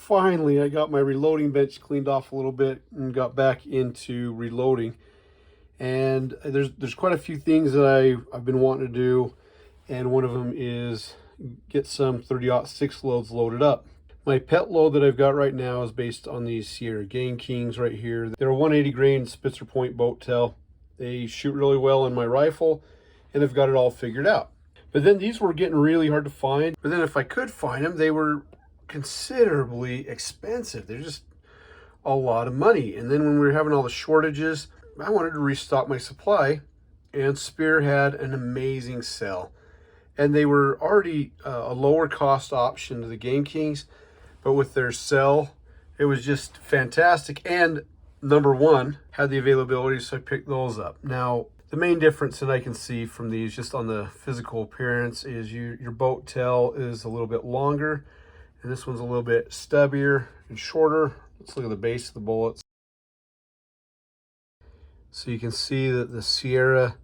finally I got my reloading bench cleaned off a little bit and got back into reloading. And there's quite a few things that I've been wanting to do, and one of them is get some 30-06 loads loaded up. My pet load that I've got right now is based on these Sierra Game Kings right here. They're a 180 grain Spitzer Point boat tail. They shoot really well in my rifle, and I've got it all figured out. But then these were getting really hard to find. But then if I could find them, they were considerably expensive. They're just a lot of money. And then when we were having all the shortages, I wanted to restock my supply, and Speer had an amazing sale. And they were already a lower cost option to the Game Kings, but with their sale, it was just fantastic. And number one, had the availability, so I picked those up. Now, the main difference that I can see from these, just on the physical appearance, is your boat tail is a little bit longer, and this one's a little bit stubbier and shorter. Let's look at the base of the bullets. So you can see that the Sierra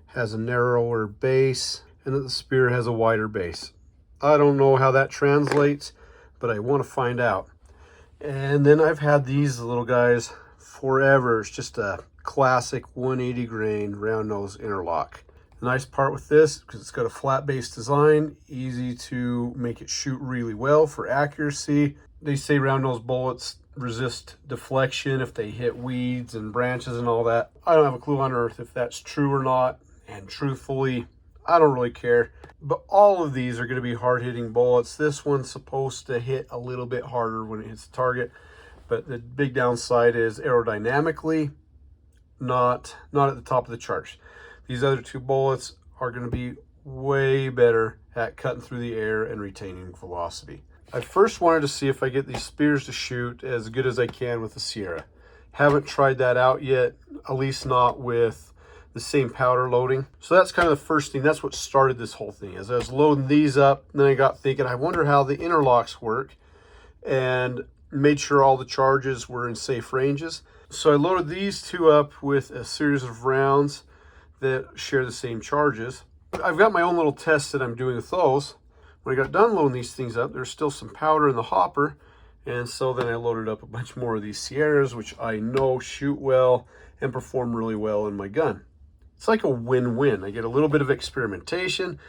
has a narrower base and that the Speer has a wider base. I don't know how that translates, but I want to find out. And then I've had these little guys forever. It's just a classic 180 grain round nose interlock. The nice part with this, because it's got a flat base design, easy to make it shoot really well for accuracy. They say round nose bullets resist deflection if they hit weeds and branches and all that. I don't have a clue on earth if that's true or not, and truthfully, I don't really care. But all of these are going to be hard-hitting bullets. This one's supposed to hit a little bit harder when it hits the target, but the big downside is aerodynamically not at the top of the charts. These other two bullets are going to be way better at cutting through the air and retaining velocity. I first wanted to see if I get these Speers to shoot as good as I can with the Sierra. Haven't tried that out yet, at least not with the same powder loading. So that's kind of the first thing. That's what started this whole thing. As I was loading these up, then I got thinking, I wonder how the interlocks work, and made sure all the charges were in safe ranges. So I loaded these two up with a series of rounds that share the same charges. I've got my own little tests that I'm doing with those. When I got done loading these things up, there's still some powder in the hopper, and so then I loaded up a bunch more of these Sierras, which I know shoot well and perform really well in my gun. It's like a win-win. I get a little bit of experimentation,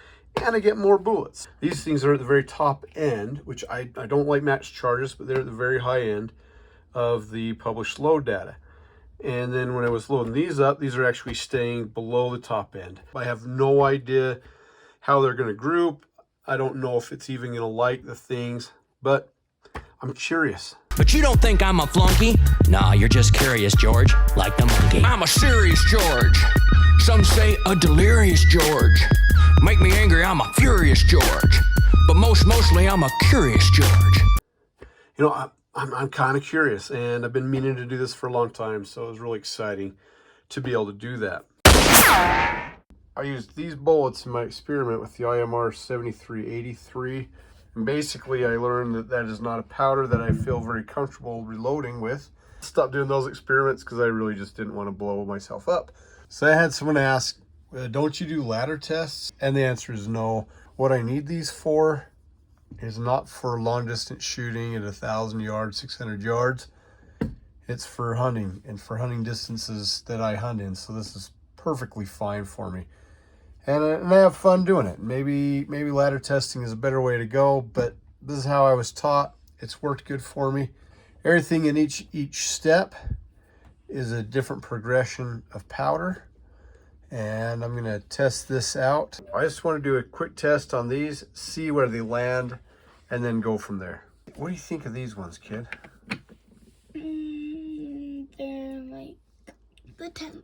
and I get more bullets. These things are at the very top end, which I don't like match charges, but they're at the very high end of the published load data. And then when I was loading these up, these are actually staying below the top end. I have no idea how they're going to group. I don't know if it's even going to like the things, but I'm curious. But you don't think I'm a flunky? Nah, you're just curious, George, like the monkey. I'm a serious George. Some say a delirious George. Make me angry, I'm a furious George. But mostly I'm a curious George. You know, I'm kind of curious, and I've been meaning to do this for a long time, so it was really exciting to be able to do that. I used these bullets in my experiment with the IMR 7383, and basically I learned that that is not a powder that I feel very comfortable reloading with. Stopped doing those experiments because I really just didn't want to blow myself up. So I had someone ask, don't you do ladder tests? And the answer is no. What I need these for is not for long distance shooting at 1,000 yards, 600 yards. It's for hunting, and for hunting distances that I hunt in. So this is perfectly fine for me. And I have fun doing it. Maybe ladder testing is a better way to go, but this is how I was taught. It's worked good for me. Everything in each step is a different progression of powder, and I'm going to test this out. I just want to do a quick test on these, see where they land, and then go from there. What do you think of these ones, kid? They're like the 10th.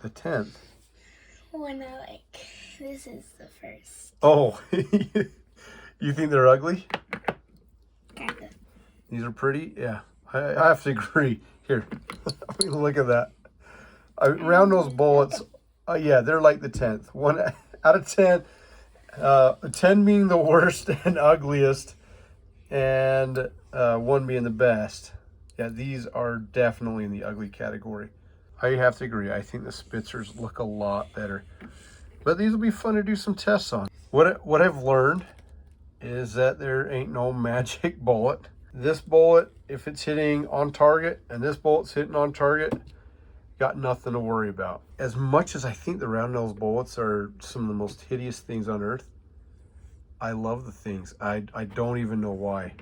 The 10th? When I like, this is the first. Oh, you think they're ugly? Kind of. These are pretty? Yeah, I have to agree. Here, look at that. Round nose bullets, yeah, they're like the 10th. 1 out of 10. 10 being the worst and ugliest, and 1 being the best. Yeah, these are definitely in the ugly category. I have to agree. I think the Spitzers look a lot better. But these will be fun to do some tests on. What I've learned is that there ain't no magic bullet. This bullet, if it's hitting on target and this bullet's hitting on target, got nothing to worry about. As much as I think the round nose bullets are some of the most hideous things on earth, I love the things. I don't even know why.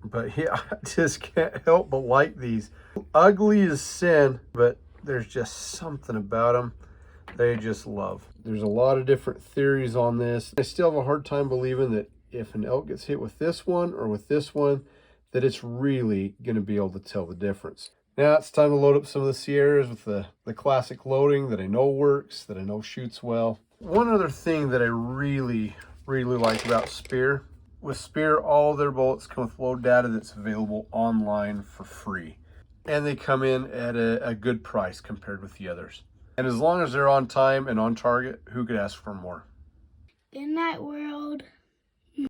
But yeah, I just can't help but like these. Ugly as sin, but there's just something about them they just love. There's a lot of different theories on this. I still have a hard time believing that if an elk gets hit with this one or with this one, that it's really going to be able to tell the difference. Now it's time to load up some of the Sierras with the classic loading that I know works, that I know shoots well. One other thing that I really like about Speer, with Speer, all their bullets come with load data that's available online for free. And they come in at a good price compared with the others. And as long as they're on time and on target, who could ask for more? Good night, world.